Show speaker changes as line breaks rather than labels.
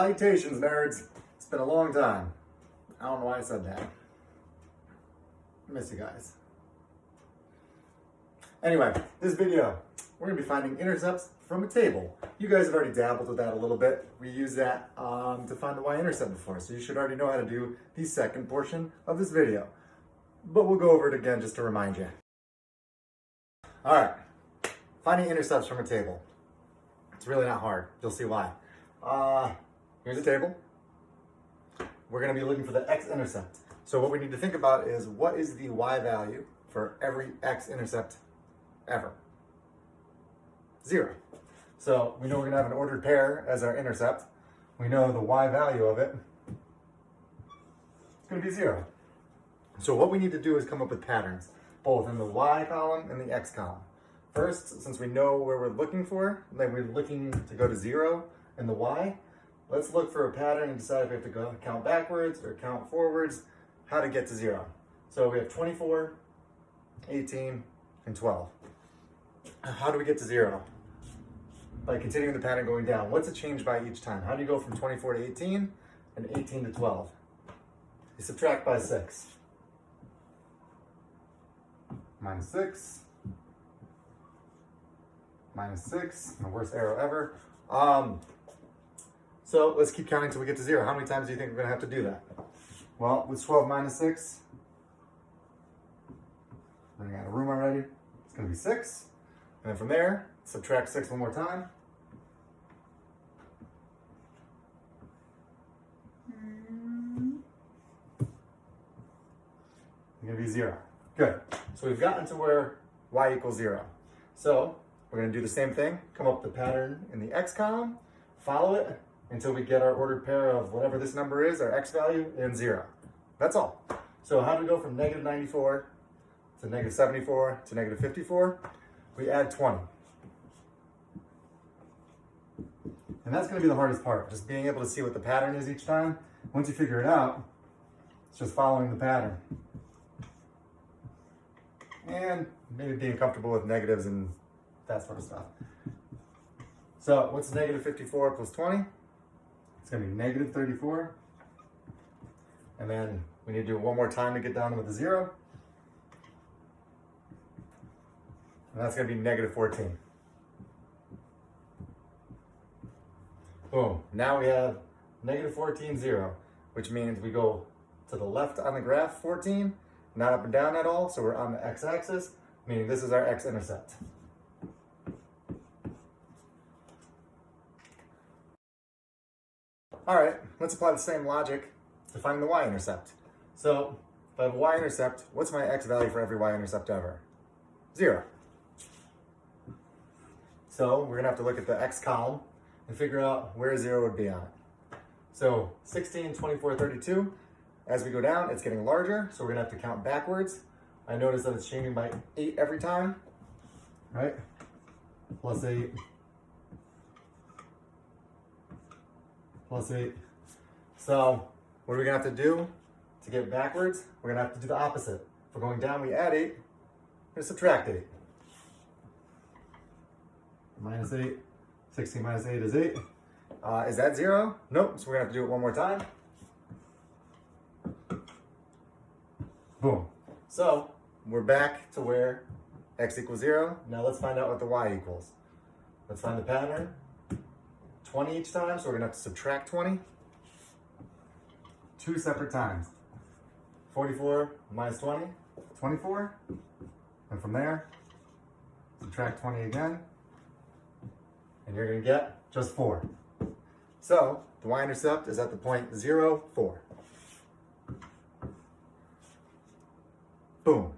Salutations, nerds. It's been a long time. I don't know why I said that. Miss you guys. Anyway, this video, we're going to be finding intercepts from a table. You guys have already dabbled with that a little bit. We used that to find the y-intercept before, so you should already know how to do the second portion of this video. But we'll go over it again just to remind you. Alright, finding intercepts from a table. It's really not hard. You'll see why. Here's a table. We're going to be looking for the x-intercept. So what we need to think about is, what is the y value for every x-intercept ever? 0. So we know we're going to have an ordered pair as our intercept. We know the y value of it. It's going to be 0. So what we need to do is come up with patterns, both in the y column and the x column. First, since we know where we're looking for, like we're looking to go to 0 in the y, let's look for a pattern and decide if we have to go count backwards or count forwards, how to get to 0. So we have 24, 18, and 12. How do we get to 0? By continuing the pattern going down. What's it change by each time? How do you go from 24 to 18 and 18 to 12? You subtract by 6. Minus 6. Minus 6. The worst arrow ever. So let's keep counting until we get to 0. How many times do you think we're going to have to do that? Well, with 12 minus 6, running out of room already, it's going to be 6. And then from there, subtract 6 one more time. It's going to be 0. Good. So we've gotten to where y equals 0. So we're going to do the same thing, come up with the pattern in the x column, follow it until we get our ordered pair of whatever this number is, our x value, in 0. That's all. So how do we go from negative 94 to negative 74 to negative 54? We add 20. And that's going to be the hardest part, just being able to see what the pattern is each time. Once you figure it out, it's just following the pattern. And maybe being comfortable with negatives and that sort of stuff. So what's negative 54 plus 20? It's going to be negative 34. And then we need to do it one more time to get down with the 0. And that's going to be negative 14. Boom. Now we have negative 14, 0, which means we go to the left on the graph, 14, not up and down at all. So we're on the x-axis, meaning this is our x-intercept. All right, let's apply the same logic to find the y-intercept. So if I have a y-intercept, what's my x value for every y-intercept ever? 0. So we're gonna have to look at the x column and figure out where 0 would be on it. So 16, 24, 32, as we go down, it's getting larger, so we're gonna have to count backwards. I notice that it's changing by 8 every time, right? Plus 8. Plus 8. So what are we going to have to do to get backwards? We're going to have to do the opposite. If we're going down, we add 8. We're going to subtract 8. Minus 8. 16 minus 8 is 8. Is that 0? Nope. So we're going to have to do it one more time. Boom. So we're back to where x equals 0. Now let's find out what the y equals. Let's find the pattern. 20 each time, so we're going to have to subtract 20. 2 separate times. 44 minus 20, 24. And from there, subtract 20 again. And you're going to get just 4. So the y-intercept is at the point 0, 4. Boom.